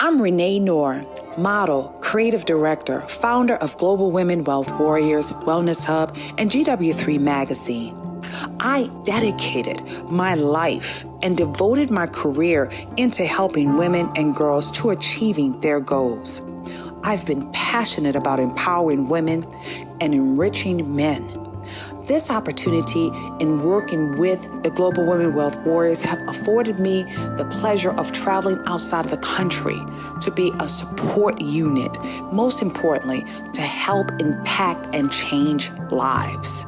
I'm Renee Knorr, model, creative director, founder of Global Women Wealth Warriors, Wellness Hub, and GW3 Magazine. I dedicated my life and devoted my career into helping women and girls to achieving their goals. I've been passionate about empowering women and enriching men. This opportunity in working with the Global Women Wealth Warriors have afforded me the pleasure of traveling outside of the country to be a support unit, most importantly, to help impact and change lives.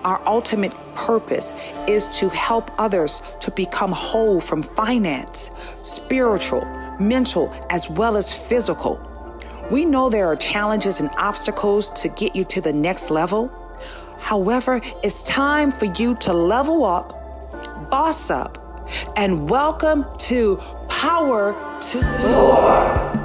Our ultimate purpose is to help others to become whole from finance, spiritual, mental, as well as physical. We know there are challenges and obstacles to get you to the next level. However, it's time for you to level up, boss up, and welcome to Power to Soar.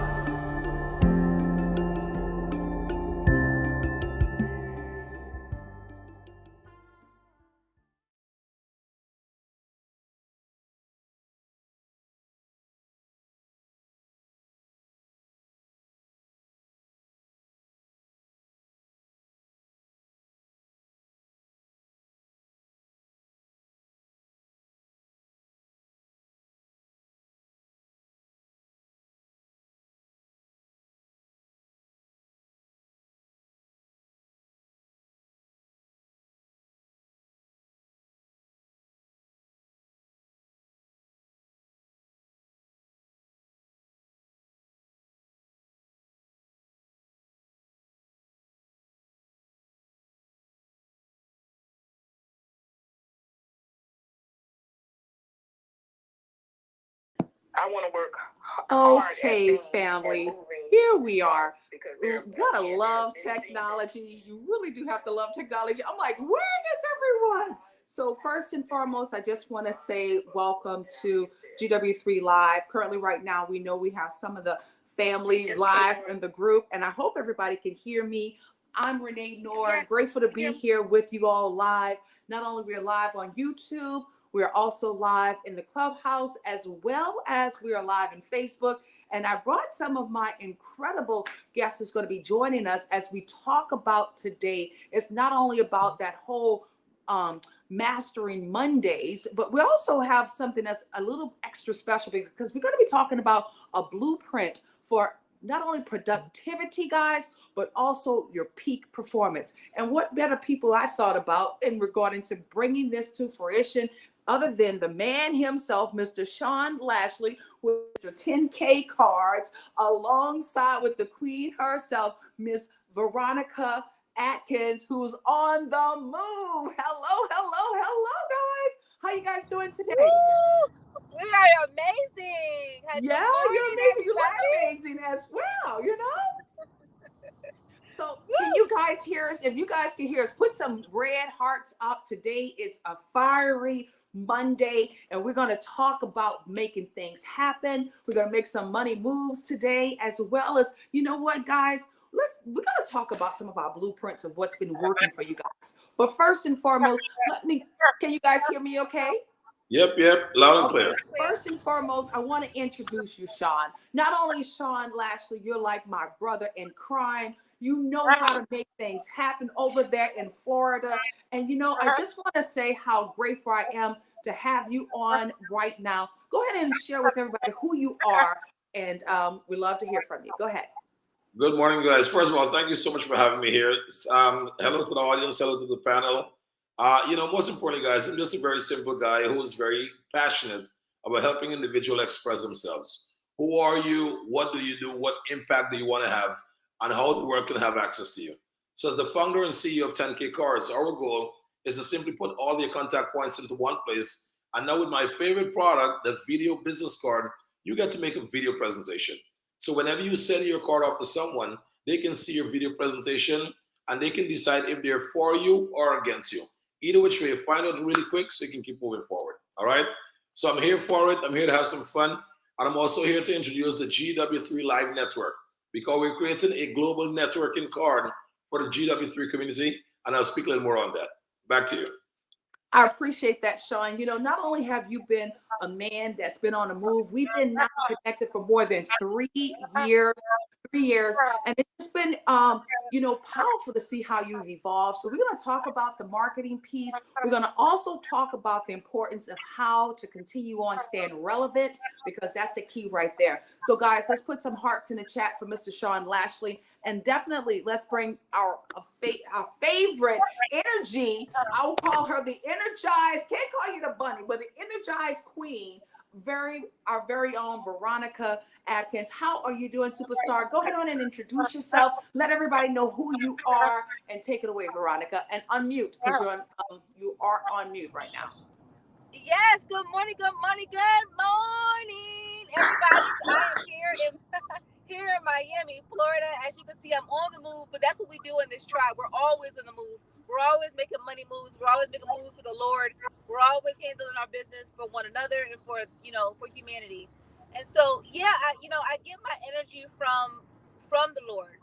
I want to work hard. Okay, family, here we are. Gotta love technology. You really do have to love technology. I'm like, where is everyone? So first and foremost, I just want to say welcome to GW3 Live. Currently, right now, we know we have some of the family live in the group, and I hope everybody can hear me. I'm Renee Knorr, grateful to be here with you all live. Not only we're live on YouTube, we are also live in the Clubhouse, as well as we are live in Facebook. And I brought some of my incredible guests who's going to be joining us as we talk about today. It's not only about that whole Mastering Mondays, but we also have something that's a little extra special because we're going to be talking about a blueprint for not only productivity, guys, but also your peak performance. And what better people I thought about in regarding to bringing this to fruition other than the man himself, Mr. Sean Lashley, with the 10K cards, alongside with the queen herself, Miss Veronica Atkins, who's on the move. Hello, guys. How you guys doing today? Woo! We are amazing. Yeah, you're amazing. You look amazing as well, you know? So can you guys hear us? If you guys can hear us, put some red hearts up. Today is a fiery Monday, and we're going to talk about making things happen. We're going to make some money moves today, as well as, you know what, guys? We're going to talk about some of our blueprints of what's been working for you guys. But first and foremost, can you guys hear me okay? Yep, loud and clear. First and foremost, I want to introduce you, Sean. Not only Sean Lashley, you're like my brother in crime. You know how to make things happen over there in Florida. And, I just want to say how grateful I am to have you on right now. Go ahead and share with everybody who you are. And we'd love to hear from you. Go ahead. Good morning, guys. First of all, thank you so much for having me here. Hello to the audience. Hello to the panel. Most importantly, guys, I'm just a very simple guy who is very passionate about helping individuals express themselves. Who are you? What do you do? What impact do you want to have? And how the world can have access to you? So as the founder and CEO of 10K Cards, our goal is to simply put all your contact points into one place. And now with my favorite product, the video business card, you get to make a video presentation. So whenever you send your card off to someone, they can see your video presentation and they can decide if they're for you or against you. Either which way, find out really quick so you can keep moving forward. All right? So I'm here for it. I'm here to have some fun. And I'm also here to introduce the GW3LIVE network because we're creating a global networking card for the GW3 community. And I'll speak a little more on that. Back to you. I appreciate that, Sean. Not only have you been a man that's been on the move, we've been now connected for more than 3 years. 3 years, and it's just been powerful to see how you've evolved. So we're going to talk about the marketing piece. We're going to also talk about the importance of how to continue on staying relevant, because that's the key right there. So guys, let's put some hearts in the chat for Mr. Sean Lashley, and definitely let's bring our favorite energy. I will call her the energized, can't call you the bunny, but the energized queen, our very own Veronica Atkins. How are you doing, superstar? Go ahead on and introduce yourself. Let everybody know who you are, and take it away, Veronica, and unmute, because you are on mute right now. Yes, good morning, everybody. I am here in Miami, Florida. As you can see, I'm on the move, but that's what we do in this tribe. We're always on the move. We're always making money moves. We're always making moves for the Lord. We're always handling our business for one another and for humanity. And so, I get my energy from the Lord.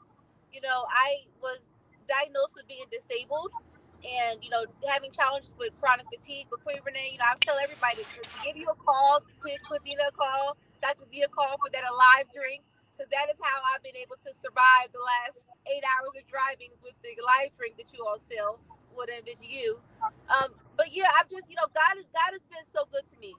I was diagnosed with being disabled and, having challenges with chronic fatigue. But Queen Renee, I tell everybody to give you a call, Queen a call, Dr. Z a call for that Alive drink, because that is how I've been able to survive the last 8 hours of driving with the Alive drink that you all sell. Would envision you. But yeah, I'm just, God has been so good to me.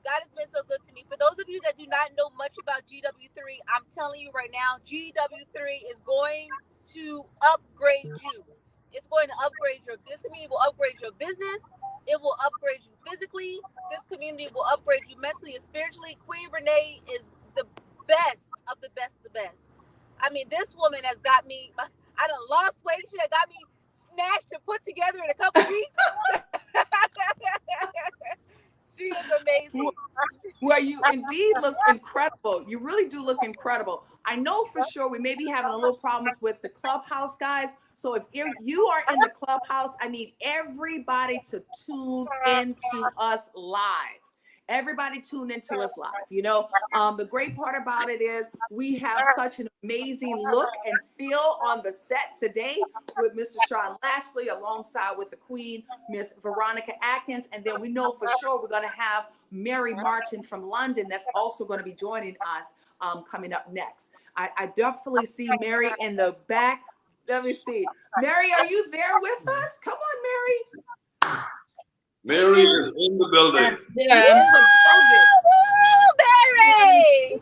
God has been so good to me. For those of you that do not know much about GW3, I'm telling you right now, GW3 is going to upgrade you. It's going to upgrade this community will upgrade your business. It will upgrade you physically. This community will upgrade you mentally and spiritually. Queen Renee is the best of the best of the best. I mean, this woman has got me, I done lost weight. She done got me snatched and put together in a couple weeks. She is amazing. Well, you indeed look incredible. You really do look incredible. I know for sure we may be having a little problems with the Clubhouse, guys. So if you are in the Clubhouse, I need everybody to tune into us live. Everybody tune into us live. The great part about it is we have such an amazing look and feel on the set today with Mr. Sean Lashley alongside with the queen, Miss Veronica Atkins. And then we know for sure we're going to have Mary Martin from London that's also going to be joining us coming up next. I definitely see Mary in the back. Let me see. Mary, are you there with us? Come on, Mary. Mary is in the building. Yeah. Mary!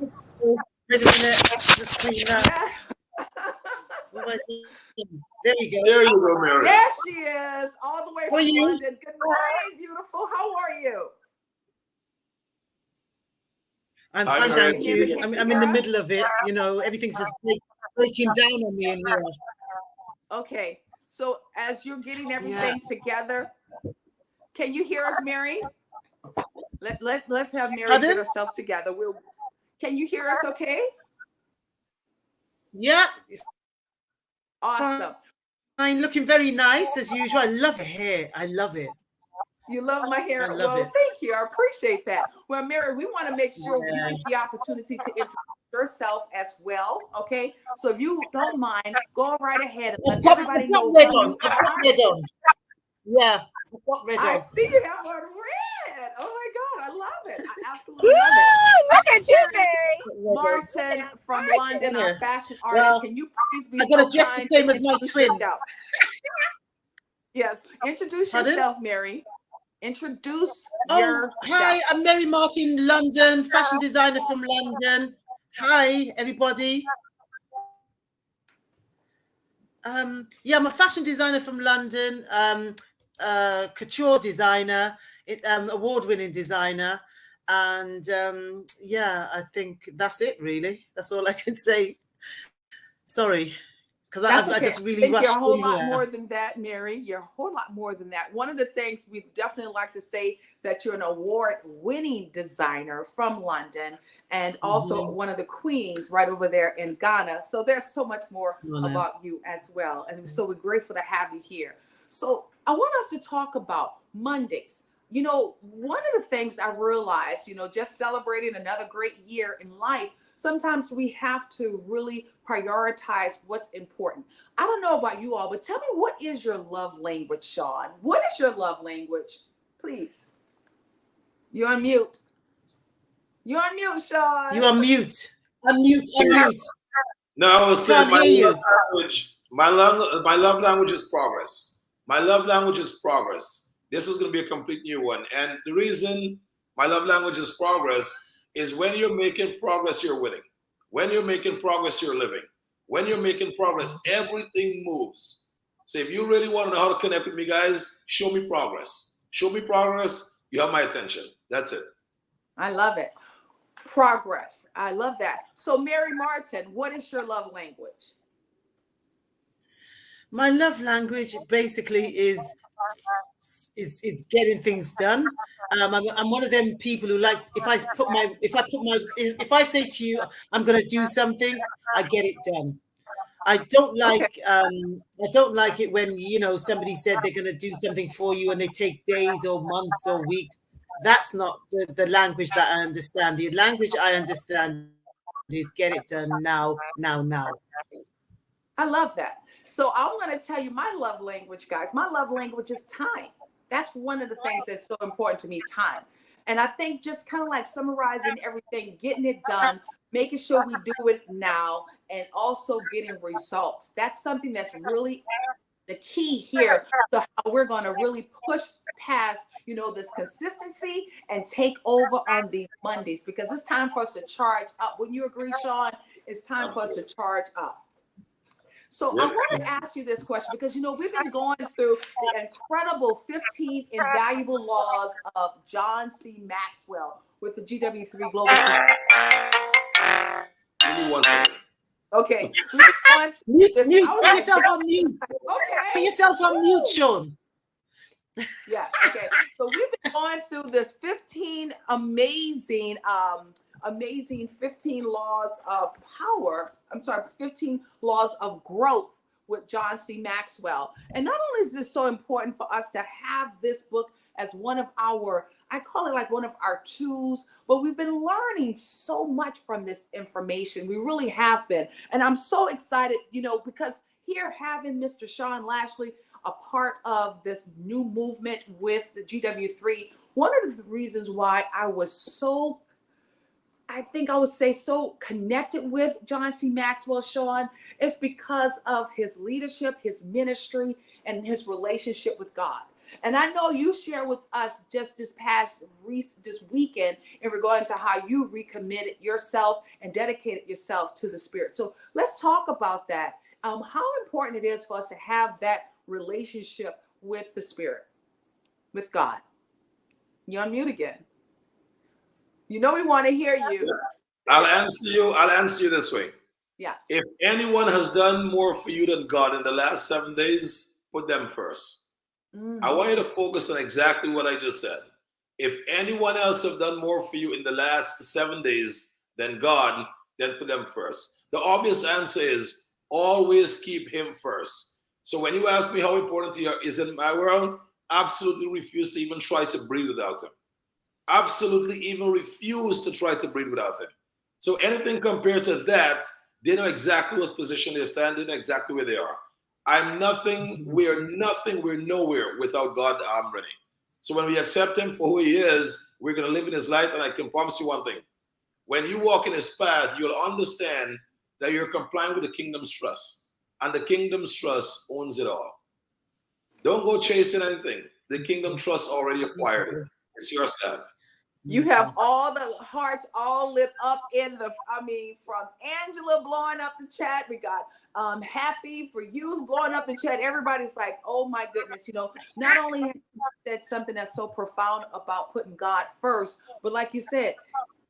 There you go. There you go, Mary. There she is, all the way from London. Good morning, beautiful. How are you? I'm fine, thank you. I'm in the middle of it. Everything's just breaking down on me in here. Okay, so as you're getting everything together, can you hear us, Mary? Let's have Mary get herself together. Can you hear us okay? Yeah. Awesome. Fine, looking very nice as usual. I love her hair. I love it. You love my hair? Well, thank you. I appreciate that. Well, Mary, we want to make sure you get the opportunity to introduce yourself as well, okay? So if you don't mind, go right ahead and let everybody know who you are. Yeah. I see you have on it. Oh my God, I love it. I absolutely love it. Look at you, Mary. Martin from London, our fashion artist. Well, can you please be I so gotta dress the kind same to as my introduce twin. yourself? Yes, introduce Pardon? yourself, Mary. Introduce Oh, yourself. hi, I'm Mary Martin, London, fashion designer from London. Hi, everybody. Yeah, I'm a fashion designer from London, couture designer, award-winning designer. And yeah, I think that's it, really. That's all I can say. Sorry, because I just really rushed. You're a whole lot more than that, Mary. You're a whole lot more than that. One of the things we definitely like to say that you're an award-winning designer from London, and also one of the queens right over there in Ghana. So there's so much more about you as well. And so we're grateful to have you here. So I want us to talk about Mondays. You know, one of the things I realized, you know, just celebrating another great year in life, sometimes we have to really prioritize what's important. I don't know about you all, but tell me, what is your love language, Sean? What is your love language? Please. You're on mute. You're on mute, Sean. You're on mute. Unmute. No, I was saying my love language is progress. My love language is progress. This is going to be a complete new one. And the reason my love language is progress is when you're making progress, you're winning. When you're making progress, you're living. When you're making progress, everything moves. So if you really want to know how to connect with me, guys, show me progress. Show me progress. You have my attention. That's it. I love it. Progress. I love that. So Mary Martin, what is your love language? My love language basically is getting things done. I'm one of them people who like, if I say to you, I'm going to do something, I get it done. I don't like it when, you know, somebody said they're going to do something for you and they take days or months or weeks. That's not the language that I understand. The language I understand is get it done now. I love that. So I'm going to tell you my love language, guys. My love language is time. That's one of the things that's so important to me, time. And I think just kind of like summarizing everything, getting it done, making sure we do it now, and also getting results. That's something that's really the key here. So how we're going to really push past, you know, this consistency and take over on these Mondays, because it's time for us to charge up. Wouldn't you agree, Sean? It's time for us to charge up. So I want to ask you this question, because, you know, we've been going through the incredible 15 invaluable laws of John C. Maxwell with the GW3 Global Society. Give me 1 second. Okay. Mute yourself on mute. Okay. Put yourself on mute, Sean. Yes. Okay. So we've been going through this 15 amazing 15 laws of power. 15 laws of growth with John C. Maxwell. And not only is this so important for us to have this book as one of our, I call it like one of our tools, but we've been learning so much from this information. We really have been. And I'm so excited, you know, because here having Mr. Sean Lashley a part of this new movement with the GW3, one of the reasons why I was so, I think I would say so connected with John C. Maxwell, Sean, is because of his leadership, his ministry, and his relationship with God. And I know you share with us just this weekend in regard to how you recommitted yourself and dedicated yourself to the Spirit. So let's talk about that. How important it is for us to have that relationship with the Spirit, with God. You're on mute again. You know we want to hear you. I'll answer you this way. Yes. If anyone has done more for you than God in the last 7 days, put them first. I want you to focus on exactly what I just said. If anyone else have done more for you in the last 7 days than God, then put them first. The obvious answer is always keep him first. So when you ask me how important he is in my world, absolutely refuse to even try to breathe without him. Absolutely even refuse to try to breathe without him. So anything compared to that, they know exactly what position they're standing, exactly where they are. I'm nothing, we're nowhere without God, Renee. So when we accept him for who he is, we're going to live in his light. And I can promise you one thing. When you walk in his path, you'll understand that you're complying with the kingdom's trust. And the kingdom's trust owns it all. Don't go chasing anything. The kingdom trust already acquired it. It's yours to have. You have all the hearts all lit up in the, from Angela blowing up the chat. We got Happy for You blowing up the chat. Everybody's like, oh my goodness. Not only have you said something that's so profound about putting God first, but like you said,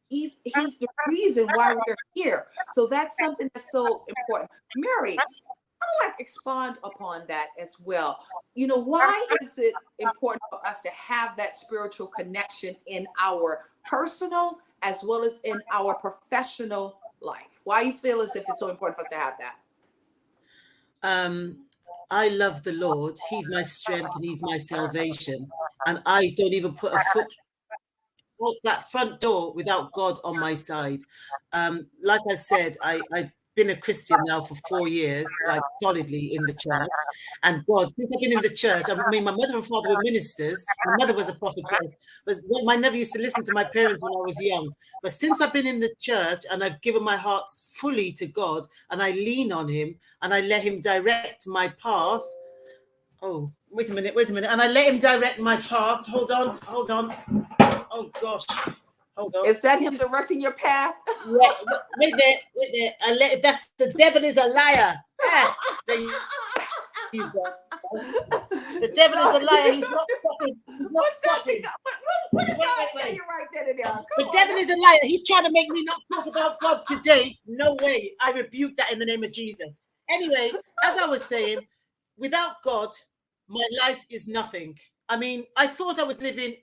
he's the reason why we're here. So that's something that's so important. Mary, I would like to expand upon that as well. Why is it important for us to have that spiritual connection in our personal as well as in our professional life? Why you feel as if it's so important for us to have that? I love the Lord. He's my strength and he's my salvation. And I don't even put a foot out that front door without God on my side. Like I said, I've been a Christian now for 4 years, like solidly in the church. And God, since I've been in the church, my mother and father were ministers. My mother was a prophetess. My nephew used to listen to my parents when I was young. But since I've been in the church and I've given my heart fully to God and I lean on him and I let him direct my path. Oh, wait a minute. And I let him direct my path. Hold on. Oh, gosh. Hold on. Is that him directing your path? Yeah, wait there. That's the devil is a liar. There you go. The devil is a liar. He's not stopping. What did God tell you right then and there? The devil is a liar. He's trying to make me not talk about God today. No way. I rebuke that in the name of Jesus. Anyway, as I was saying, without God, my life is nothing. I thought I was living,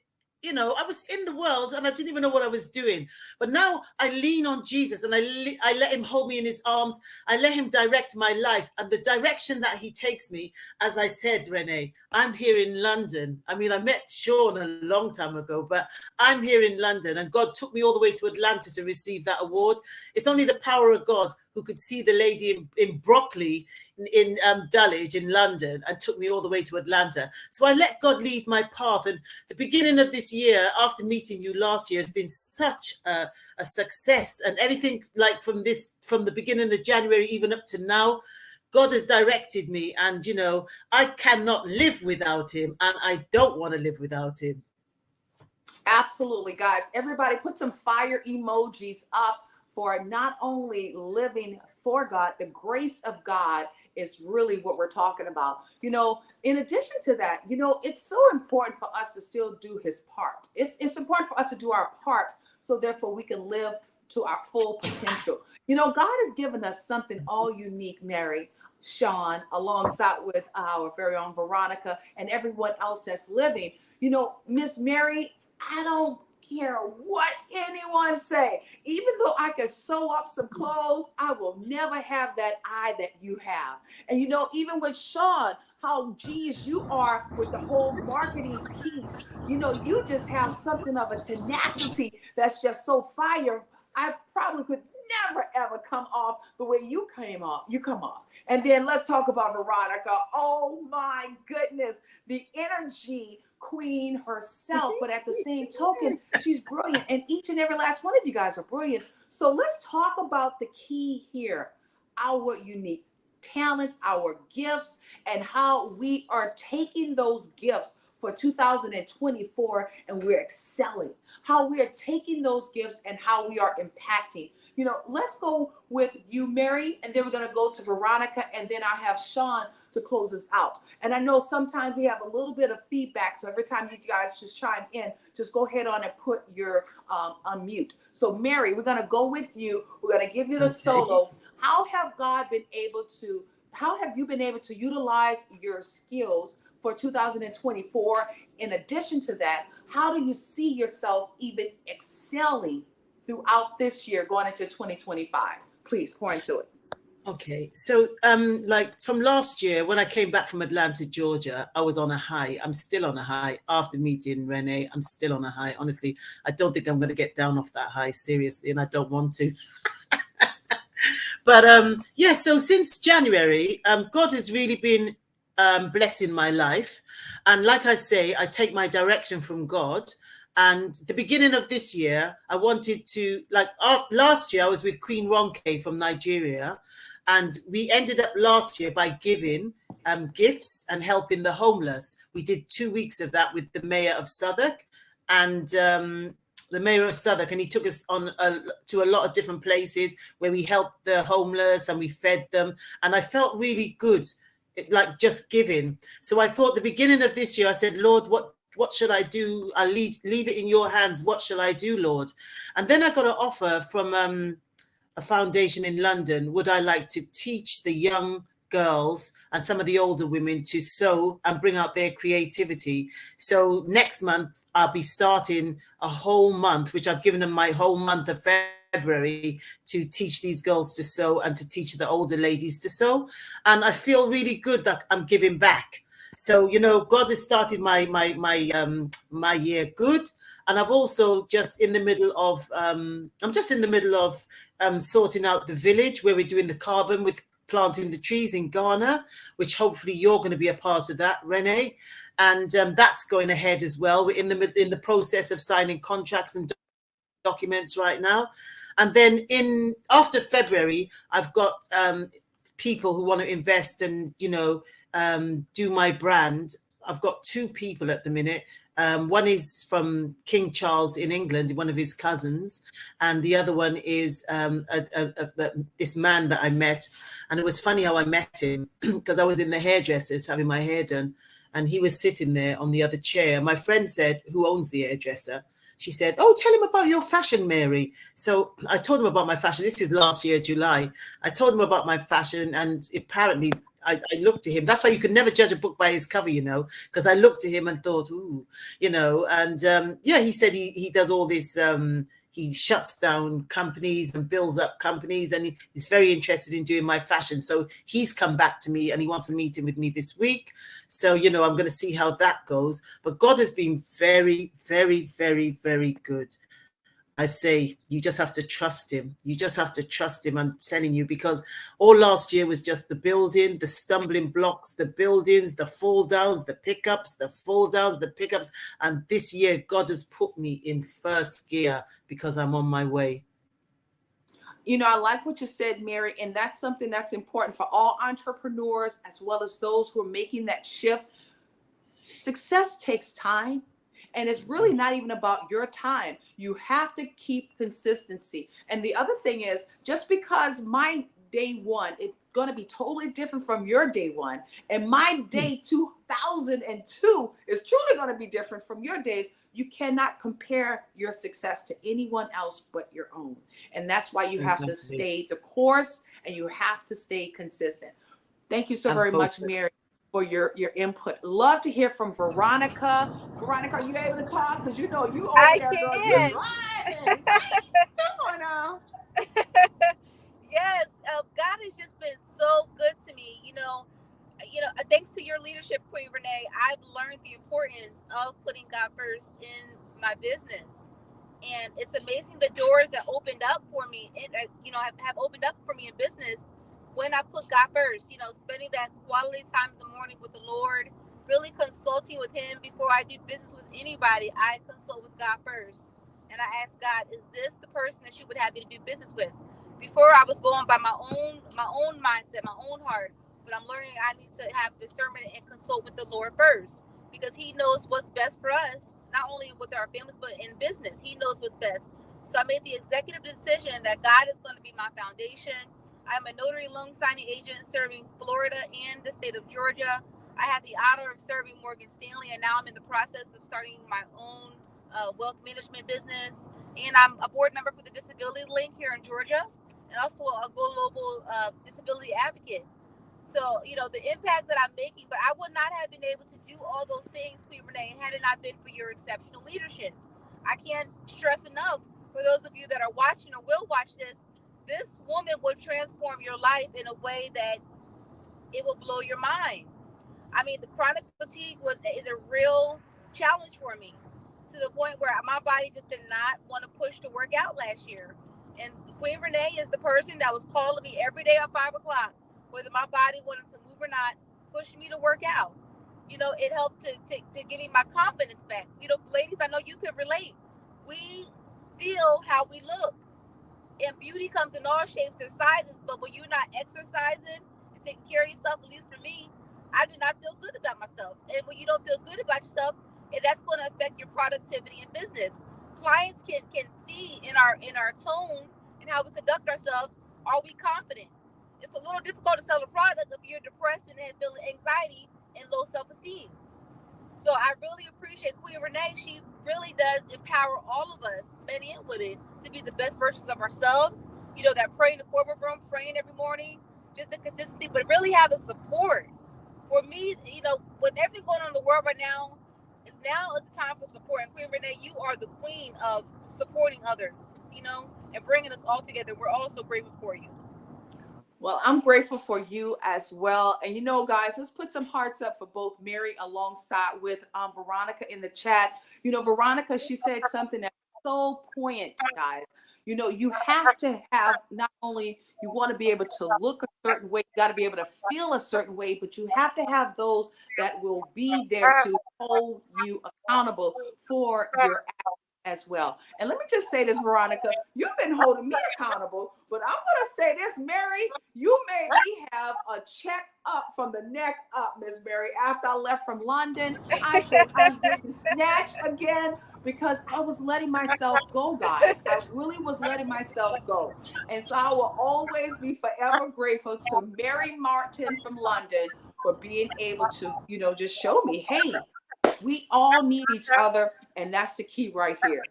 I was in the world and I didn't even know what I was doing. But now I lean on Jesus and I let him hold me in his arms. I let him direct my life and the direction that he takes me. As I said, Renee, I'm here in London. I met Sean a long time ago, but I'm here in London and God took me all the way to Atlanta to receive that award. It's only the power of God who could see the lady in Brockley, in Dulwich in London, and took me all the way to Atlanta. So I let God lead my path. And the beginning of this year, after meeting you last year, has been such a success. And anything like from the beginning of January, even up to now, God has directed me. And, I cannot live without him. And I don't want to live without him. Absolutely, guys. Everybody put some fire emojis up for not only living for God, the grace of God is really what we're talking about. In addition to that, it's so important for us to still do his part. It's important for us to do our part so therefore we can live to our full potential. God has given us something all unique, Mary, Sean, alongside with our very own Veronica and everyone else that's living. Miss Mary, I don't care what anyone say. Even though I could sew up some clothes, I will never have that eye that you have. And even with Sean, how geez you are with the whole marketing piece. You just have something of a tenacity that's just so fire. I probably could never ever come off the way you come off. And then let's talk about Veronica. Oh my goodness, the energy queen herself, but at the same token, she's brilliant. And each and every last one of you guys are brilliant. So let's talk about the key here, our unique talents, our gifts, and how we are taking those gifts for 2024 and we're excelling, how we are taking those gifts and how we are impacting. Let's go with you, Mary, and then we're going to go to Veronica, and then I have Sean to close us out. And I know sometimes we have a little bit of feedback, so every time you guys just chime in, just go ahead on and put your unmute. So Mary, we're going to go with you. We're going to give you the solo. How have you been able to utilize your skills for 2024? In addition to that, how do you see yourself even excelling throughout this year going into 2025? Please pour into it. Okay, so like from last year when I came back from Atlanta, Georgia, I was on a high. I'm still on a high after meeting Renee. I'm still on a high. Honestly, I don't think I'm going to get down off that high, seriously, and I don't want to. But so since January, God has really been blessing my life. And like I say, I take my direction from God. And the beginning of this year, I wanted to, last year, I was with Queen Ronke from Nigeria. And we ended up last year by giving gifts and helping the homeless. We did 2 weeks of that with the mayor of Southwark. And the mayor of Southwark, and he took us on to a lot of different places where we helped the homeless and we fed them. And I felt really good, like just giving. So I thought the beginning of this year, I said, Lord, what should I do? I'll leave it in your hands. What shall I do, Lord? And then I got an offer from a foundation in London. Would I like to teach the young girls and some of the older women to sew and bring out their creativity? So next month, I'll be starting a whole month, which I've given them my whole month of February, to teach these girls to sew and to teach the older ladies to sew. And I feel really good that I'm giving back. So, you know, God has started my year good. And I've also just in the middle of, sorting out the village where we're doing the carbon with planting the trees in Ghana, which hopefully you're going to be a part of that, Renee. And that's going ahead as well. We're in the process of signing contracts and documents right now. And then after February, I've got people who want to invest and, you know, do my brand. I've got 2 people at the minute. One is from King Charles in England, one of his cousins, and the other one is this man that I met. And it was funny how I met him because I was in the hairdressers having my hair done, and he was sitting there on the other chair. My friend said, who owns the hairdresser? She said, oh, tell him about your fashion, Mary. So I told him about my fashion. This is last year, July. I told him about my fashion, and apparently I looked at him. That's why you could never judge a book by his cover, you know, because I looked at him and thought, ooh, you know, and he said he does all this. He shuts down companies and builds up companies, and he's very interested in doing my fashion. So he's come back to me and he wants a meeting with me this week. So, you know, I'm going to see how that goes. But God has been very, very, very, very good. I say, you just have to trust him. You just have to trust him. I'm telling you, because all last year was just the building, the stumbling blocks, the buildings, the fall downs, the pickups, the fall downs, the pickups. And this year, God has put me in first gear because I'm on my way. You know, I like what you said, Mary, and that's something that's important for all entrepreneurs as well as those who are making that shift. Success takes time. And it's really not even about your time. You have to keep consistency. And the other thing is, just because my day one is going to be totally different from your day one, and my day 2002 is truly going to be different from your days, you cannot compare your success to anyone else but your own. And that's why you have to stay the course and you have to stay consistent. Thank you so very much, Mary, for your input. Love to hear from Veronica. Veronica, are you able to talk? Because you know you over there, girl, just driving. Come on now. Yes, God has just been so good to me. You know, thanks to your leadership, Queen Renee, I've learned the importance of putting God first in my business. And it's amazing the doors that opened up for me, have opened up for me in business when I put God first, you know, spending that quality time in the morning with the Lord, really consulting with him before I do business with anybody. I consult with God first. And I ask God, is this the person that you would have me to do business with? Before I was going by my own mindset, my own heart, but I'm learning I need to have discernment and consult with the Lord first, because he knows what's best for us, not only with our families, but in business. He knows what's best. So I made the executive decision that God is going to be my foundation. I'm a notary loan signing agent serving Florida and the state of Georgia. I had the honor of serving Morgan Stanley, and now I'm in the process of starting my own wealth management business. And I'm a board member for the Disability Link here in Georgia, and also a global disability advocate. So, you know, the impact that I'm making, but I would not have been able to do all those things, Queen Renee, had it not been for your exceptional leadership. I can't stress enough, for those of you that are watching or will watch this woman will transform your life in a way that it will blow your mind. I mean, the chronic fatigue is a real challenge for me, to the point where my body just did not want to push to work out last year. And Queen Renee is the person that was calling me every day at 5 o'clock, whether my body wanted to move or not, pushed me to work out. You know, it helped to give me my confidence back. You know, ladies, I know you can relate. We feel how we look. And beauty comes in all shapes and sizes, but when you're not exercising and taking care of yourself, at least for me, I did not feel good about myself. And when you don't feel good about yourself, that's going to affect your productivity in business. Clients can see in our tone and how we conduct ourselves, are we confident? It's a little difficult to sell a product if you're depressed and feeling anxiety and low self-esteem. So I really appreciate Queen Renee. She really does empower all of us, men and women, to be the best versions of ourselves. You know, that praying in the forward room, praying every morning, just the consistency, but really having support. For me, you know, with everything going on in the world right now is the time for support. And Queen Renee, you are the queen of supporting others, you know, and bringing us all together. We're all so grateful for you. Well, I'm grateful for you as well. And you know, guys, let's put some hearts up for both Mary alongside with Veronica in the chat. You know, Veronica, she said something that's so poignant, guys. You know, you have to have, not only you want to be able to look a certain way, you got to be able to feel a certain way, but you have to have those that will be there to hold you accountable for your actions as well. And let me just say this, Veronica, you've been holding me accountable, but I'm going to say this, Mary, you made me have a check up from the neck up, Miss Mary. After I left from London, I said, I'm getting snatched again because I was letting myself go, guys. I really was letting myself go. And so I will always be forever grateful to Mary Martin from London for being able to, you know, just show me, hey, we all need each other, and that's the key right here.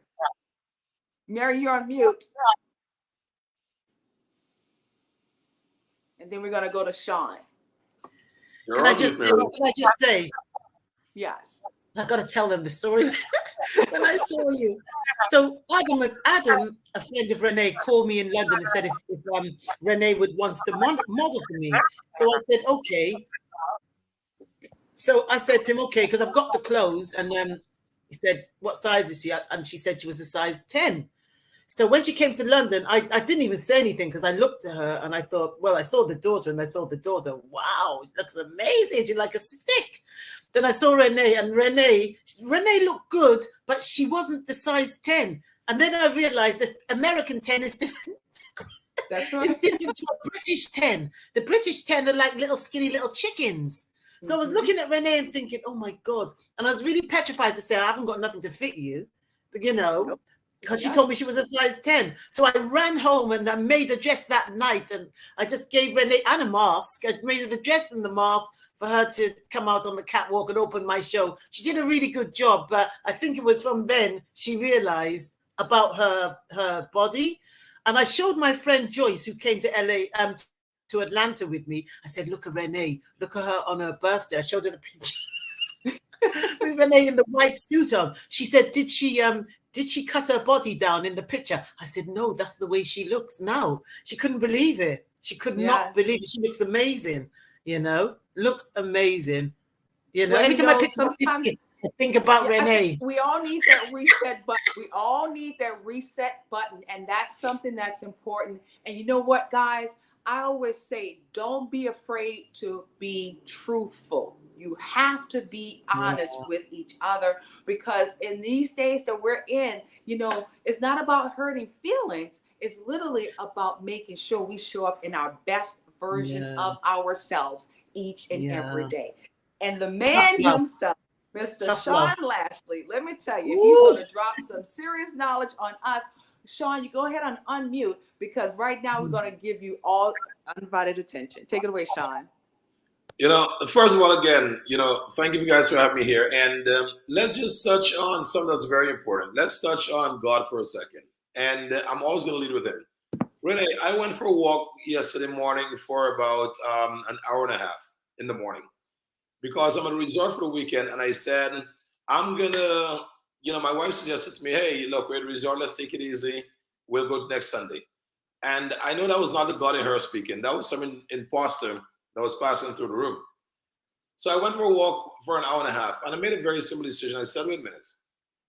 Mary, you're on mute. And then we're going to go to Sean. Can I just say? Yes. I got to tell them the story when I saw you. So Adam, a friend of Renee, called me in London and said if Renee wants to model for me. So I said, okay. So I said to him, okay, because I've got the clothes. And he said, what size is she? And she said she was a size 10. So when she came to London, I didn't even say anything because I looked at her and I thought, well, I saw the daughter and I saw the daughter. Wow, she looks amazing. She's like a stick. Then I saw Renee, and Renee looked good, but she wasn't the size 10. And then I realized that American 10 is different. That's right. It's different to a British 10. The British 10 are like little skinny little chickens. So I was looking at Renee and thinking, oh my God. And I was really petrified to say, I haven't got nothing to fit you, you know, because she told me she was a size 10. So I ran home and I made a dress that night. And I just gave Renee and a mask. I made the dress and the mask for her to come out on the catwalk and open my show. She did a really good job. But I think it was from then she realized about her body. And I showed my friend Joyce, who came to LA, to Atlanta with me. I said, look at Renee, look at her on her birthday. I showed her the picture with Renee in the white suit on. She said, did she cut her body down in the picture? I said, no, that's the way she looks now. She couldn't believe it. She could not believe it. She looks amazing, you know, looks amazing. You know, every time I pick up this kid, I think about Renee. We all need that reset button. We all need that reset button. And that's something that's important. And you know what, guys? I always say, don't be afraid to be truthful. You have to be honest with each other, because in these days that we're in, you know, it's not about hurting feelings. It's literally about making sure we show up in our best version of ourselves each and every day. And the man himself, Mr. Sean Lashley, let me tell you, he's going to drop some serious knowledge on us. Sean, you go ahead and unmute, because right now we're going to give you all undivided attention. Take it away, Sean. You know, first of all, again, you know, thank you guys for having me here. And let's just touch on something that's very important. Let's touch on God for a second. And I'm always going to lead with him. Renee, I went for a walk yesterday morning for about an hour and a half in the morning, because I'm at a resort for the weekend. And I said, I'm going to, you know, my wife suggested to me, hey, look, we're at a resort, let's take it easy. We'll go next Sunday. And I know that was not the God in her speaking. That was some imposter that was passing through the room. So I went for a walk for an hour and a half, and I made a very simple decision. I said, wait a minute.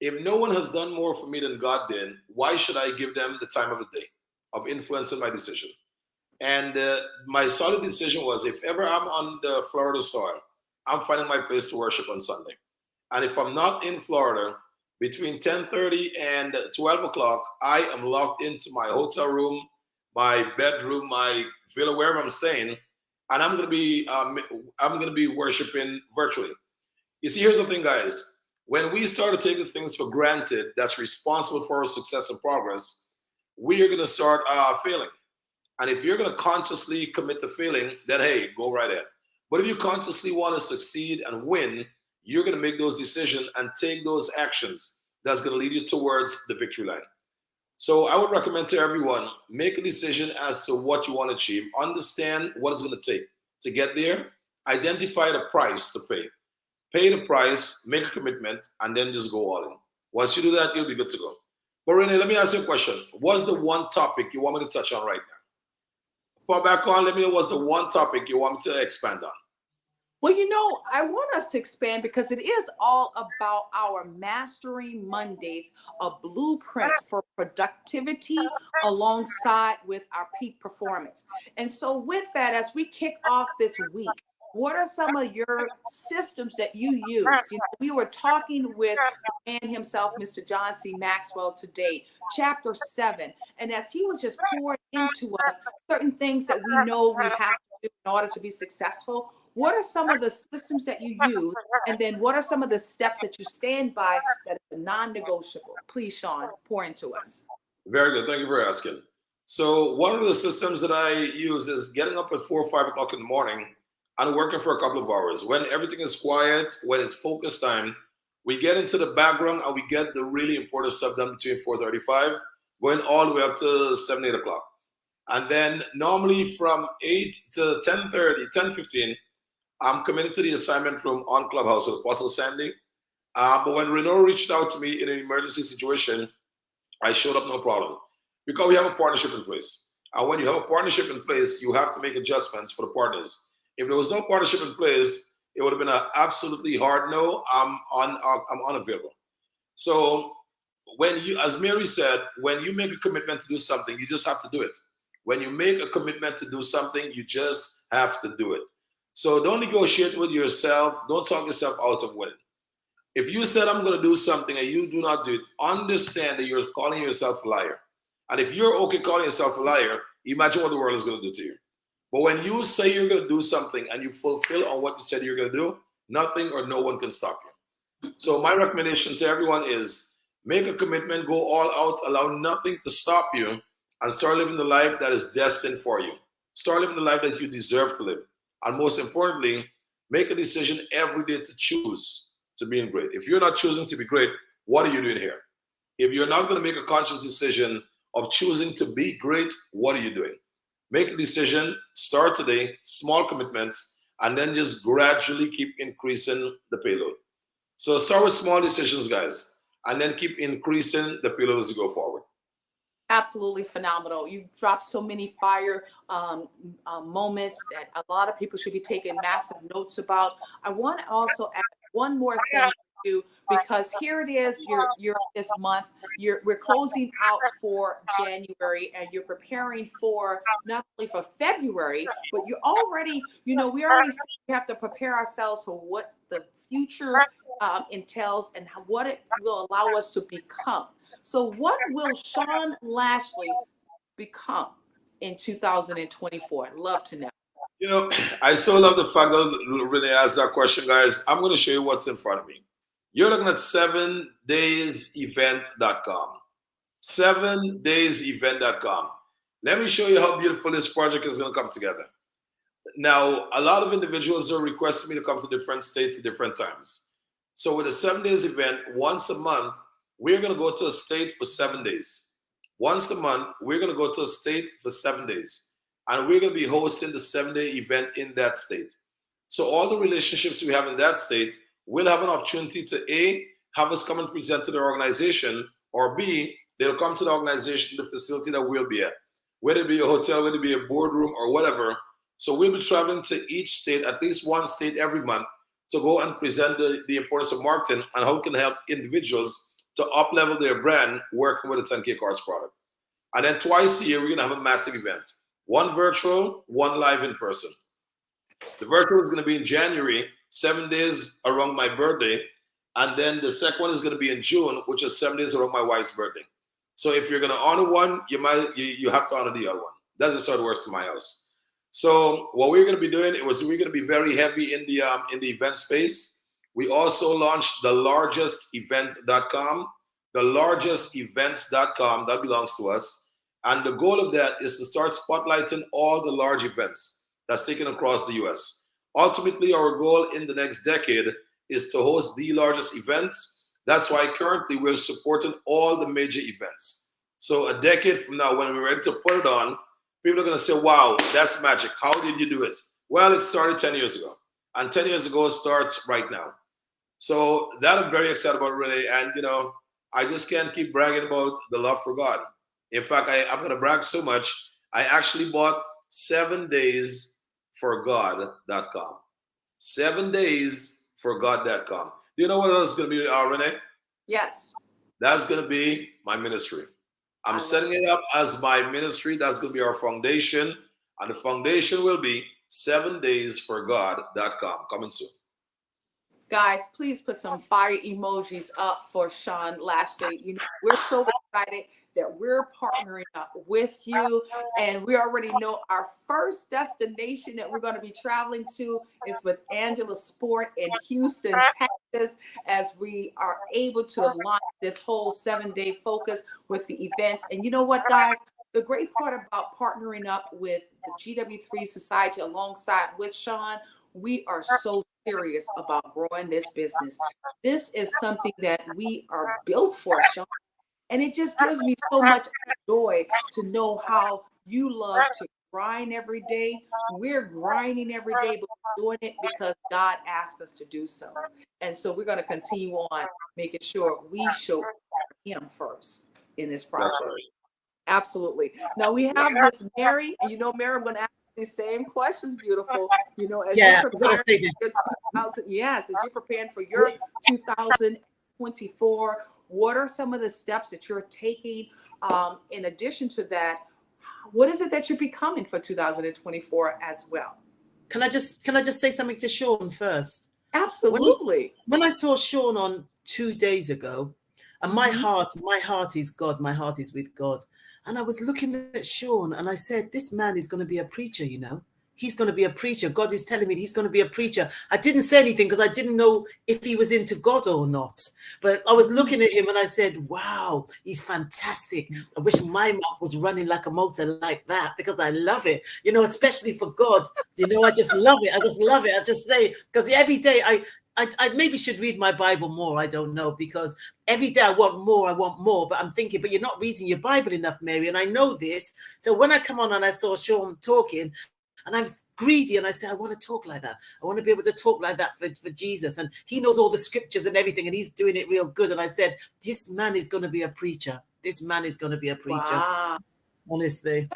If no one has done more for me than God did, why should I give them the time of the day of influencing my decision? And my solid decision was, if ever I'm on the Florida soil, I'm finding my place to worship on Sunday. And if I'm not in Florida, between 10:30 and 12 o'clock, I am locked into my hotel room, my bedroom, my villa, wherever I'm staying, and I'm gonna be worshiping virtually. You see, here's the thing, guys. When we start to take the things for granted that's responsible for our success and progress, we are gonna start failing. And if you're gonna consciously commit to failing, then hey, go right ahead. But if you consciously want to succeed and win, you're gonna make those decisions and take those actions that's gonna lead you towards the victory line. So I would recommend to everyone, make a decision as to what you want to achieve. Understand what it's going to take to get there. Identify the price to pay. Pay the price, make a commitment, and then just go all in. Once you do that, you'll be good to go. But Renee, let me ask you a question. What's the one topic you want me to touch on right now? Fall back on, let me know what's the one topic you want me to expand on. Well, I want us to expand because it is all about our Mastering Mondays, a blueprint for productivity alongside with our peak performance. And so with that, as we kick off this week, what are some of your systems that you use? We were talking with the man himself, Mr. John C. Maxwell, today, chapter 7. And as he was just pouring into us certain things that we know we have to do in order to be successful, what are some of the systems that you use? And then what are some of the steps that you stand by that is non-negotiable? Please, Sean, pour into us. Very good. Thank you for asking. So one of the systems that I use is getting up at 4 or 5 o'clock in the morning and working for a couple of hours. When everything is quiet, when it's focus time, we get into the background and we get the really important stuff done between 4:35, going all the way up to 7, 8 o'clock. And then normally from 8 to 10:30, 10:15, I'm committed to the assignment room on Clubhouse with Apostle Sandy. But when Renee reached out to me in an emergency situation, I showed up no problem because we have a partnership in place. And when you have a partnership in place, you have to make adjustments for the partners. If there was no partnership in place, it would have been an absolutely hard no. I'm unavailable. So when you, as Mary said, when you make a commitment to do something, you just have to do it. When you make a commitment to do something, you just have to do it. So don't negotiate with yourself. Don't talk yourself out of winning. If you said, I'm going to do something and you do not do it, understand that you're calling yourself a liar. And if you're okay calling yourself a liar, imagine what the world is going to do to you. But when you say you're going to do something and you fulfill on what you said you're going to do, nothing or no one can stop you. So my recommendation to everyone is make a commitment, go all out, allow nothing to stop you, and start living the life that is destined for you. Start living the life that you deserve to live. And most importantly, make a decision every day to choose to be great. If you're not choosing to be great, what are you doing here? If you're not going to make a conscious decision of choosing to be great, what are you doing? Make a decision, start today, small commitments, and then just gradually keep increasing the payload. So start with small decisions, guys, and then keep increasing the payload as you go forward. Absolutely phenomenal. You dropped so many fire moments that a lot of people should be taking massive notes about. I want to also add one more thing to you, because here it is, you're this month, we're closing out for January, and you're preparing for not only for February, but you're already, we already have to prepare ourselves for what the future entails and what it will allow us to become. So what will Sean Lashley become in 2024? I'd love to know. I so love the fact that Renee asked that question, guys. I'm going to show you what's in front of me. You're looking at 7daysevent.com. 7daysevent.com. Let me show you how beautiful this project is going to come together. Now, a lot of individuals are requesting me to come to different states at different times. So with a 7 days event, once a month, we're going to go to a state for 7 days. Once a month, we're going to go to a state for 7 days. And we're going to be hosting the 7-day event in that state. So all the relationships we have in that state will have an opportunity to A, have us come and present to their organization, or B, they'll come to the organization, the facility that we'll be at, whether it be a hotel, whether it be a boardroom or whatever. So we'll be traveling to each state, at least one state every month, to go and present the importance of marketing and how it can help individuals to up-level their brand working with a 10K Cards product. And then twice a year, we're going to have a massive event. 1 virtual, 1 live in person. The virtual is going to be in January, 7 days around my birthday. And then the second one is going to be in June, which is 7 days around my wife's birthday. So if you're going to honor one, you have to honor the other one. That's just how it works to my house. So what we're going to be doing we're going to be very heavy in the event space. We also launched the largest event.com, the largest events.com that belongs to us. And the goal of that is to start spotlighting all the large events that's taken across the US. Ultimately, our goal in the next decade is to host the largest events. That's why currently we're supporting all the major events. So a decade from now, when we're ready to put it on, people are going to say, wow, that's magic. How did you do it? Well, it started 10 years ago. And 10 years ago starts right now. So that I'm very excited about, Renee. And, I just can't keep bragging about the love for God. In fact, I'm going to brag so much. I actually bought 7daysforgod.com. 7daysforgod.com. Do you know what else is going to be, Renee? Yes. That's going to be my ministry. I'm setting it up as my ministry. That's going to be our foundation. And the foundation will be 7daysforgod.com. Coming soon. Guys, please put some fire emojis up for Sean Lashley. We're so excited that we're partnering up with you. And we already know our first destination that we're going to be traveling to is with Angela Sport in Houston, Texas, as we are able to launch this whole 7-day focus with the event. And you know what, guys? The great part about partnering up with the GW3 Society alongside with Sean, we are so serious about growing this business. This is something that we are built for, Sean. And it just gives me so much joy to know how you love to grind every day. We're grinding every day, but we're doing it because God asked us to do so. And so we're going to continue on making sure we show him first in this process. That's right. Absolutely. Now we have Miss Mary, and Mary, I'm going to ask the same questions, beautiful. As you're preparing for your as you're preparing for your 2024, what are some of the steps that you're taking? In addition to that, what is it that you're becoming for 2024 as well? Can I just say something to Sean first? Absolutely. When I saw Sean on 2 days ago, and my heart is God, my heart is with God. And I was looking at Sean and I said, this man is going to be a preacher, He's going to be a preacher. God is telling me he's going to be a preacher. I didn't say anything because I didn't know if he was into God or not. But I was looking at him and I said, wow, he's fantastic. I wish my mouth was running like a motor like that because I love it, especially for God. I just love it. I just say, because every day I maybe should read my Bible more. I don't know, because every day I want more. But I'm thinking, but you're not reading your Bible enough, Mary. And I know this. So when I come on and I saw Sean talking, and I was greedy and I said, I want to talk like that. I want to be able to talk like that for Jesus. And he knows all the scriptures and everything, and he's doing it real good. And I said, this man is going to be a preacher. This man is going to be a preacher. Wow. Honestly.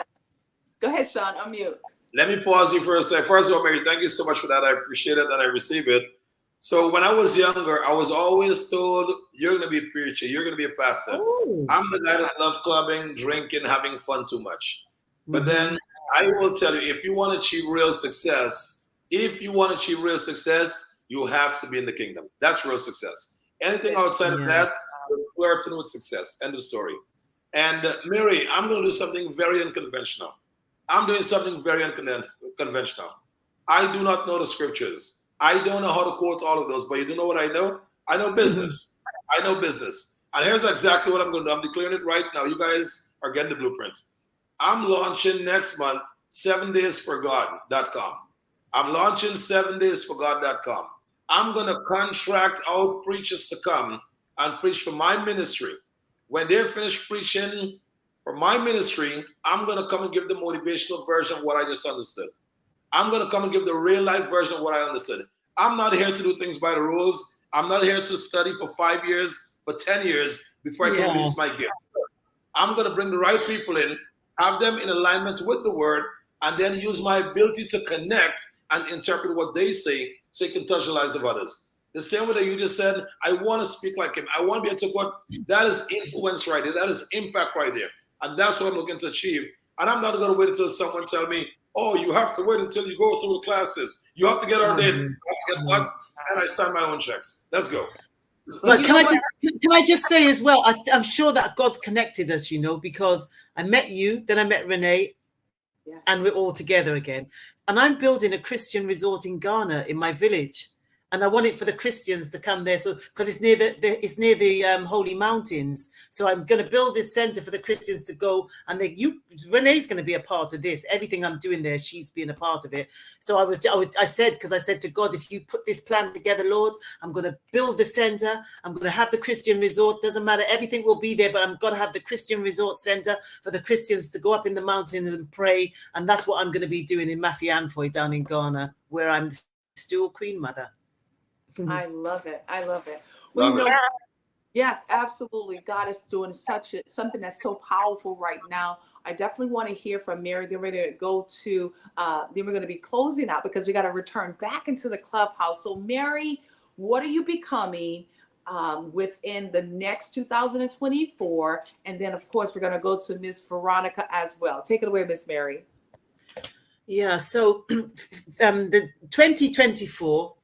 Go ahead, Sean. Unmute. Let me pause you for a second. First of all, Mary, thank you so much for that. I appreciate it and I receive it. So when I was younger, I was always told, you're going to be a preacher. You're going to be a pastor. Ooh. I'm the guy that loves clubbing, drinking, having fun too much. But then I will tell you, if you want to achieve real success, you have to be in the kingdom. That's real success. Anything outside of that, you're flirting with success. End of story. And Mary, I'm going to do something very unconventional. I'm doing something very unconventional. I do not know the scriptures. I don't know how to quote all of those, but you do know what I know? I know business. And here's exactly what I'm going to do. I'm declaring it right now. You guys are getting the blueprint. I'm launching next month 7daysforgod.com. I'm launching 7daysforgod.com. I'm going to contract out preachers to come and preach for my ministry. When they're finished preaching for my ministry, I'm going to come and give the motivational version of what I just understood. I'm going to come and give the real life version of what I understood. I'm not here to do things by the rules. I'm not here to study for 5 years, for 10 years before I can release my gift. I'm going to bring the right people in, have them in alignment with the word, and then use my ability to connect and interpret what they say so it can touch the lives of others. The same way that you just said, I want to speak like him. I want to be able to what that is influence right there. That is impact right there. And that's what I'm looking to achieve. And I'm not going to wait until someone tell me, oh, you have to wait until you go through the classes. You have to get ordained. You have to get what? And I sign my own checks. Let's go. But can I just say as well, I'm sure that God's connected us, because I met you, then I met Renee, and we're all together again. And I'm building a Christian resort in Ghana in my village. And I want it for the Christians to come there, so because it's near the Holy Mountains. So I'm going to build this center for the Christians to go, and Renee's going to be a part of this. Everything I'm doing there, she's being a part of it. So I said to God, if you put this plan together, Lord, I'm going to build the center. I'm going to have the Christian resort. Doesn't matter, everything will be there, but I'm going to have the Christian resort center for the Christians to go up in the mountains and pray. And that's what I'm going to be doing in Mafianfoy down in Ghana, where I'm still Queen Mother. I love it. I love it. Well, yes, absolutely. God is doing something that's so powerful right now. I definitely want to hear from Mary. Then we're going to go to, then we're going to be closing out because we got to return back into the clubhouse. So Mary, what are you becoming within the next 2024? And then of course, we're going to go to Miss Veronica as well. Take it away, Miss Mary. Yeah. So the 2024,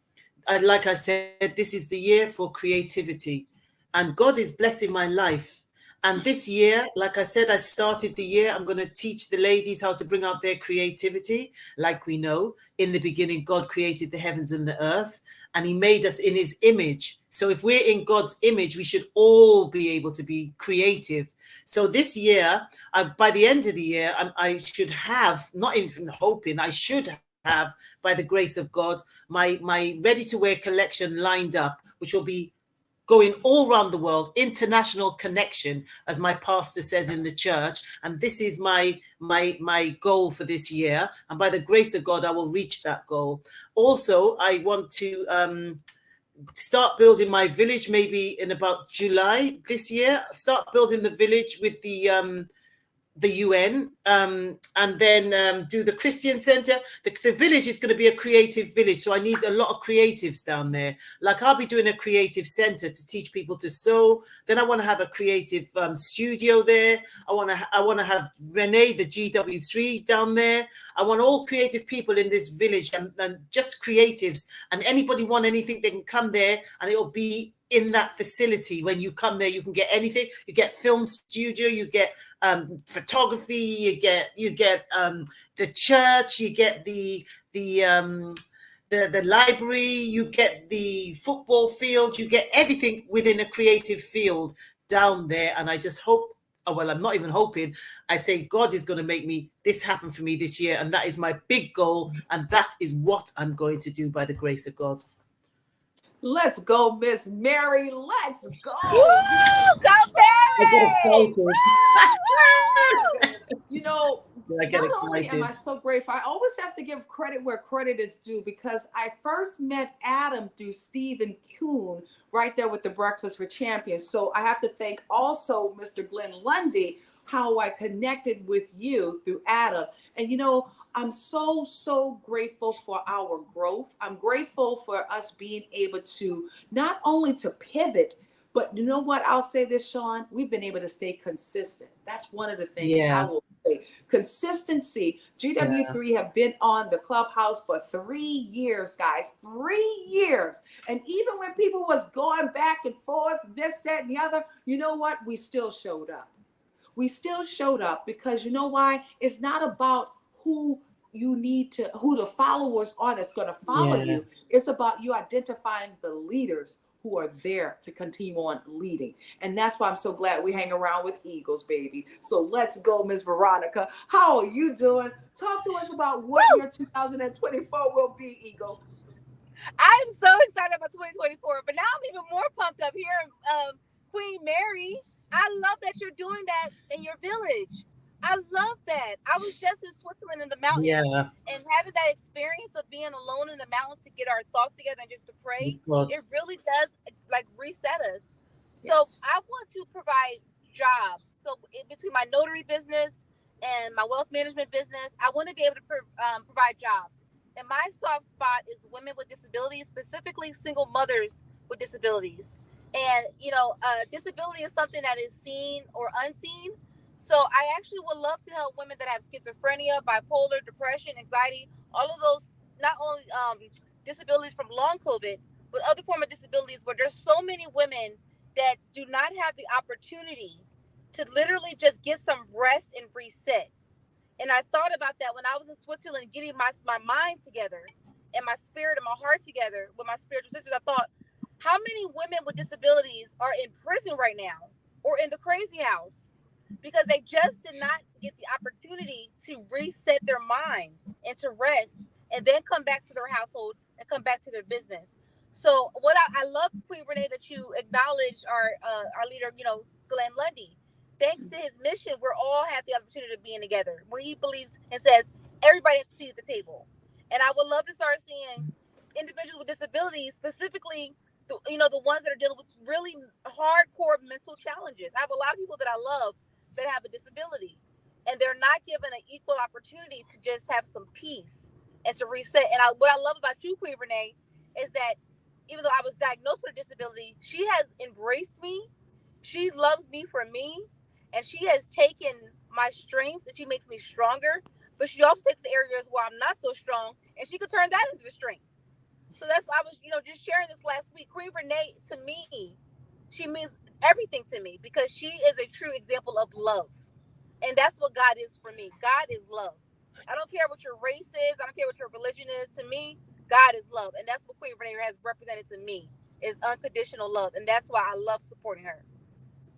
like I said, this is the year for creativity, and God is blessing my life. And this year, like I said, I started the year, I'm going to teach the ladies how to bring out their creativity. Like we know, in the beginning, God created the heavens and the earth, and he made us in his image. So if we're in God's image, we should all be able to be creative. So this year, by the end of the year, I should have, not even hoping, I should have, by the grace of God, my ready-to-wear collection lined up, which will be going all around the world, international connection, as my pastor says in the church. And this is my goal for this year. And by the grace of God, I will reach that goal. Also, I want to start building my village maybe in about July this year. Start building the village with the UN, and then do the Christian Center. The village is going to be a creative village, so I need a lot of creatives down there. Like I'll be doing a creative center to teach people to sew. Then I want to have a creative studio there. I want to have Renee, the GW3 down there. I want all creative people in this village, and just creatives. And anybody want anything, they can come there, and it'll be in that facility. When you come there, you can get anything. You get film studio, you get photography, you get the church, you get the library, you get the football field, you get everything within a creative field down there. And I just hope, well, I'm not even hoping, I say God is going to make this happen for me this year, and that is my big goal, and that is what I'm going to do by the grace of God. Let's go, Miss Mary. Let's go. Woo! Go, Mary! Not only am I so grateful, I always have to give credit where credit is due, because I first met Adam through Stephen Kuhn right there with the Breakfast for Champions. So I have to thank also Mr. Glenn Lundy, how I connected with you through Adam. And I'm so grateful for our growth. I'm grateful for us being able to not only to pivot, but you know what? I'll say this, Sean, we've been able to stay consistent. That's one of the things I will say. Consistency. GW3 have been on the clubhouse for 3 years, guys, 3 years. And even when people was going back and forth, this, that, and the other, you know what? We still showed up. We still showed up because you know why? It's not about who the followers are that's going to follow you. It's about you identifying the leaders who are there to continue on leading. And that's why I'm so glad we hang around with Eagles, baby. So let's go, Miss Veronica. How are you doing? Talk to us about what your 2024 will be, Eagle. I'm so excited about 2024, but now I'm even more pumped up here. Queen Mary, I love that you're doing that in your village. I love that. I was just in Switzerland in the mountains and having that experience of being alone in the mountains to get our thoughts together and just to pray. It really does reset us. So I want to provide jobs. So in between my notary business and my wealth management business, I want to be able to provide jobs. And my soft spot is women with disabilities, specifically single mothers with disabilities. And, disability is something that is seen or unseen. So I actually would love to help women that have schizophrenia, bipolar, depression, anxiety, all of those, not only disabilities from long COVID, but other form of disabilities where there's so many women that do not have the opportunity to literally just get some rest and reset. And I thought about that when I was in Switzerland, getting my mind together and my spirit and my heart together with my spiritual sisters. I thought, how many women with disabilities are in prison right now or in the crazy house because they just did not get the opportunity to reset their mind and to rest and then come back to their household and come back to their business. So what I love, Queen Renee, that you acknowledge our leader, Glenn Lundy. Thanks to his mission, we're all have the opportunity of being together, where he believes and says everybody has a seat at the table. And I would love to start seeing individuals with disabilities, specifically, the ones that are dealing with really hardcore mental challenges. I have a lot of people that I love that have a disability, and they're not given an equal opportunity to just have some peace and to reset. And what I love about you, Queen Renee, is that even though I was diagnosed with a disability, she has embraced me. She loves me for me, and she has taken my strengths and she makes me stronger. But she also takes the areas where I'm not so strong, and she could turn that into the strength. So I was, just sharing this last week. Queen Renee, to me, she means everything to me because she is a true example of love. And that's what God is for me. God is love. I don't care what your race is. I don't care what your religion is. To me, God is love. And that's what Queen Renee has represented to me, is unconditional love. And that's why I love supporting her.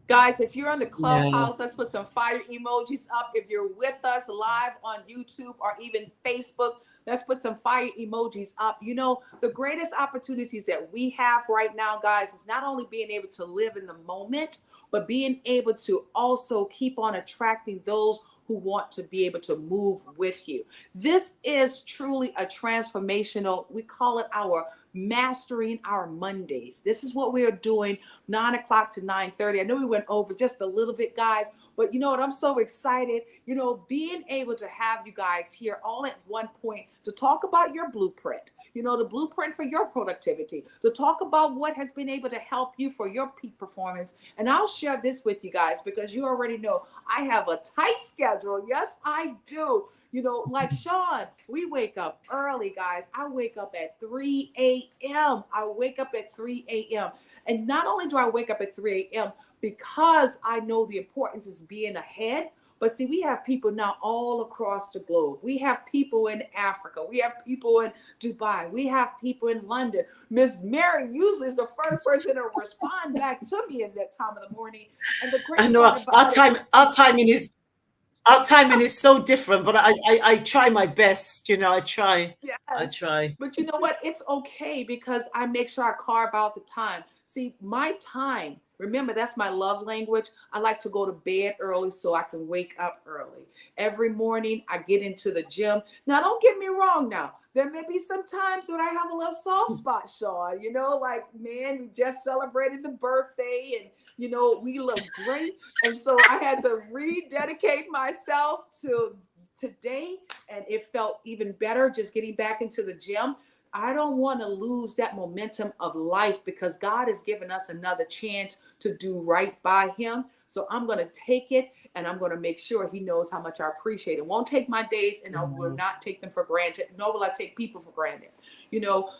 Guys, if you're on the Clubhouse, let's put some fire emojis up. If you're with us live on YouTube or even Facebook, let's put some fire emojis up. The greatest opportunities that we have right now, guys, is not only being able to live in the moment, but being able to also keep on attracting those who want to be able to move with you. This is truly a transformational, we call it our Mastering Our Mondays. This is what we are doing 9 o'clock to 9:30. I know we went over just a little bit, guys, but you know what? I'm so excited, being able to have you guys here all at one point to talk about your blueprint, the blueprint for your productivity, to talk about what has been able to help you for your peak performance. And I'll share this with you guys because you already know I have a tight schedule. Yes, I do. Like Sean, we wake up early, guys. I wake up at 3 a.m. I wake up at 3 a.m. And not only do I wake up at 3 a.m. because I know the importance is being ahead, but see, we have people now all across the globe. We have people in Africa. We have people in Dubai. We have people in London. Miss Mary usually is the first person to respond back to me at that time of the morning. And the great I know our timing is so different, but I try my best. I try. Yes. I try. But you know what? It's okay because I make sure I carve out the time. See, my time, remember, that's my love language. I like to go to bed early so I can wake up early. Every morning I get into the gym. Now, don't get me wrong now. There may be some times when I have a little soft spot, Sean. Like, man, we just celebrated the birthday and, we look great. And so I had to rededicate myself to today, and it felt even better just getting back into the gym. I don't want to lose that momentum of life because God has given us another chance to do right by him. So I'm going to take it and I'm going to make sure he knows how much I appreciate it. Won't take my days and I will not take them for granted. Nor will I take people for granted.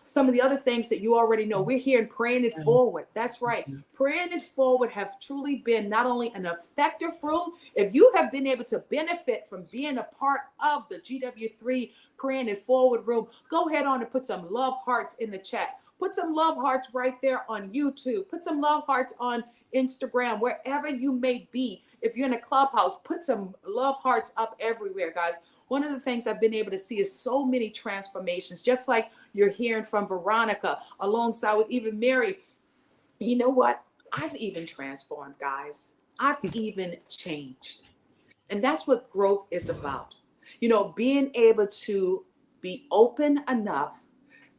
Some of the other things that you already know, we're here and Praying It Forward. That's right. Praying It Forward have truly been not only an effective room. If you have been able to benefit from being a part of the GW3 Praying It Forward room, go ahead on and put some love hearts in the chat. Put some love hearts right there on YouTube. Put some love hearts on Instagram, wherever you may be. If you're in a Clubhouse, put some love hearts up everywhere, guys. One of the things I've been able to see is so many transformations, just like you're hearing from Veronica, alongside with even Mary. You know what? I've even transformed, guys. I've even changed. And that's what growth is about. Being able to be open enough.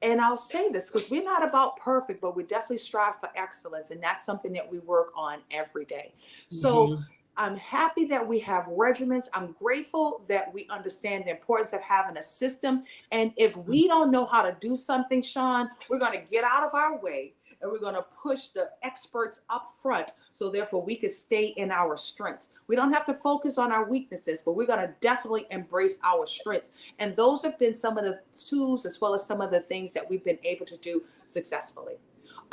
And I'll say this because we're not about perfect, but we definitely strive for excellence. And that's something that we work on every day. So I'm happy that we have regimens. I'm grateful that we understand the importance of having a system. And if we don't know how to do something, Sean, we're going to get out of our way and we're going to push the experts up front. So therefore we can stay in our strengths. We don't have to focus on our weaknesses, but we're going to definitely embrace our strengths. And those have been some of the tools as well as some of the things that we've been able to do successfully.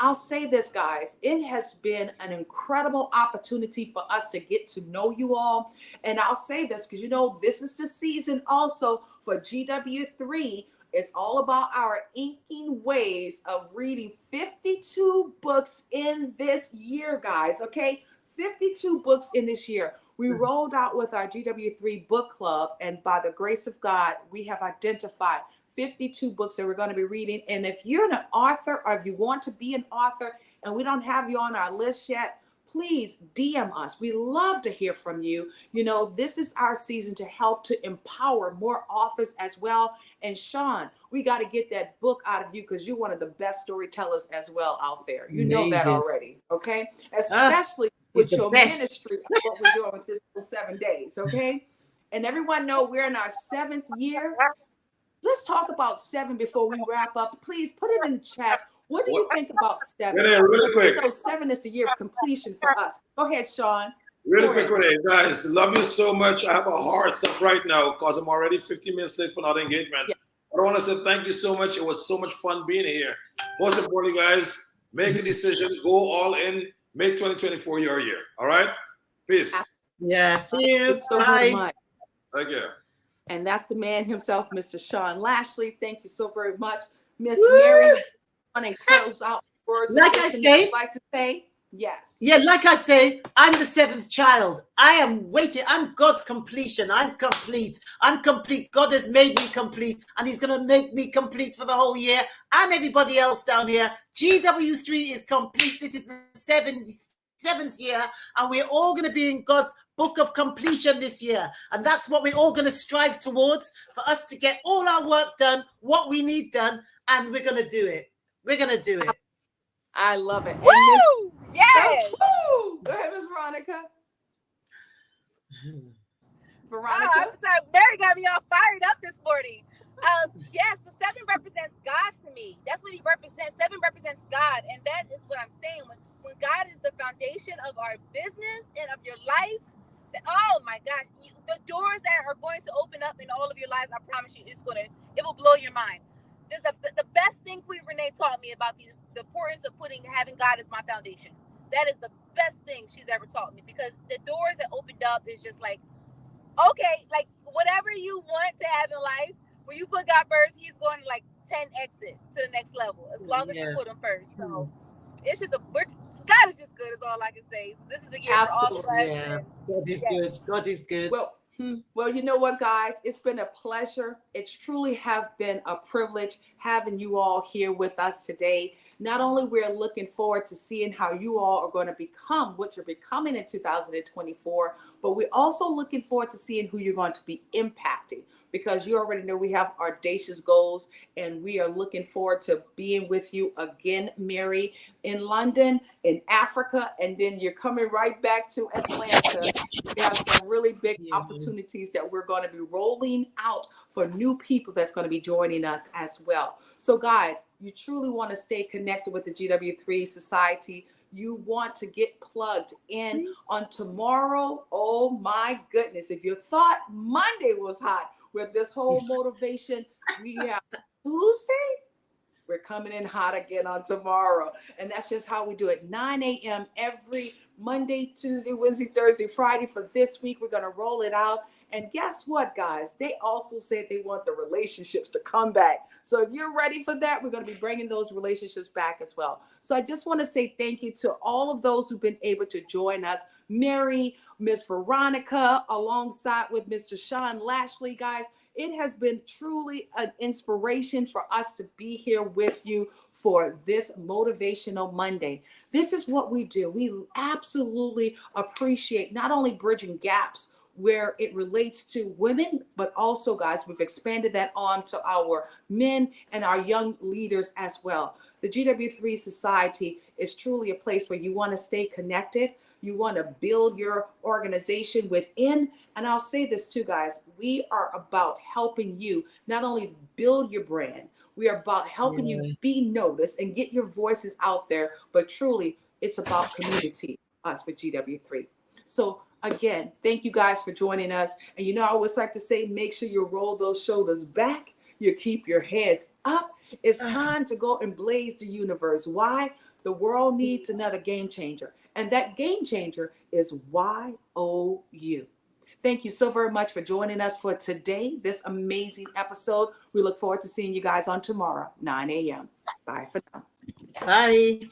I'll say this, guys, it has been an incredible opportunity for us to get to know you all. And I'll say this because, this is the season also for GW3. It's all about our inking ways of reading 52 books in this year, guys, okay? 52 books in this year. We rolled out with our GW3 book club, and by the grace of God, we have identified 52 books that we're going to be reading. And if you're an author or if you want to be an author and we don't have you on our list yet, please DM us. We love to hear from you. This is our season to help to empower more authors as well. And Sean, we got to get that book out of you because you're one of the best storytellers as well out there. You know that already, okay? Especially with your ministry of what we're doing with this 7 days, okay? And everyone know we're in our 7th year. Let's talk about 7 before we wrap up. Please put it in the chat. What do you think about 7? Renee, really quick. 7 is the year of completion for us. Go ahead, Sean. Really quick, Renee. Guys, love you so much. I have a hard stop right now because I'm already 15 minutes late for another engagement. Yeah. But I want to say thank you so much. It was so much fun being here. Most importantly, guys, make a decision. Go all in. Make 2024 your year. All right? Peace. Yeah, see you. So much. Thank you. And that's the man himself, Mr. Sean Lashley. Thank you so very much. Miss Mary, want to close out words like I say, like to say? Yes. Yeah, like I say, I'm the 7th child. I am waiting. I'm God's completion. I'm complete. I'm complete. God has made me complete, and he's going to make me complete for the whole year, and everybody else down here. GW3 is complete. This is the 7th year, and we're all going to be in God's book of completion this year. And that's what we're all going to strive towards, for us to get all our work done, what we need done, and we're going to do it. We're going to do it. I love it. Woo! Yes! Woo! Go ahead, Miss Veronica. Veronica. Oh, I'm sorry. Mary got me all fired up this morning. Yes, the 7 represents God to me. That's what he represents. 7 represents God. And that is what I'm saying. When God is the foundation of our business and of your life, oh my God, the doors that are going to open up in all of your lives, I promise you, it will blow your mind. The best thing Queen Renee taught me about the importance of having God as my foundation. That is the best thing she's ever taught me, because the doors that opened up is just like, okay, like whatever you want to have in life, when you put God first, he's going to like 10 exit to the next level, as long as you put him first. So it's just God is just good, is all I can say. This is the year for all of us. Yeah, God is good. God is good. Well, you know what, guys? It's been a pleasure. It's truly have been a privilege having you all here with us today. Not only we're looking forward to seeing how you all are going to become what you're becoming in 2024, but we're also looking forward to seeing who you're going to be impacting, because you already know we have audacious goals, and we are looking forward to being with you again, Mary, in London, in Africa, and then you're coming right back to Atlanta. We have some really big opportunities that we're going to be rolling out for new people that's going to be joining us as well. So guys, you truly want to stay connected with the GW3 Society. You want to get plugged in on tomorrow. Oh my goodness. If you thought Monday was hot with this whole motivation, we have Tuesday. We're coming in hot again on tomorrow. And that's just how we do it. 9 a.m. every Monday, Tuesday, Wednesday, Thursday, Friday for this week. We're going to roll it out. And guess what, guys? They also said they want the relationships to come back. So if you're ready for that, we're going to be bringing those relationships back as well. So I just want to say thank you to all of those who've been able to join us. Mary, Miss Veronica, alongside with Mr. Sean Lashley, guys. It has been truly an inspiration for us to be here with you for this Motivational Monday. This is what we do. We absolutely appreciate not only bridging gaps where it relates to women, but also, guys, we've expanded that on to our men and our young leaders as well. The GW3 Society is truly a place where you want to stay connected. You want to build your organization within. And I'll say this too, guys. We are about helping you not only build your brand, we are about helping you be noticed and get your voices out there, but truly it's about community, us for GW3. So again, thank you guys for joining us. And you know, I always like to say, make sure you roll those shoulders back. You keep your heads up. It's time to go and blaze the universe. Why? The world needs another game changer. And that game changer is YOU. Thank you so very much for joining us for today, this amazing episode. We look forward to seeing you guys on tomorrow, 9 a.m. Bye for now. Bye.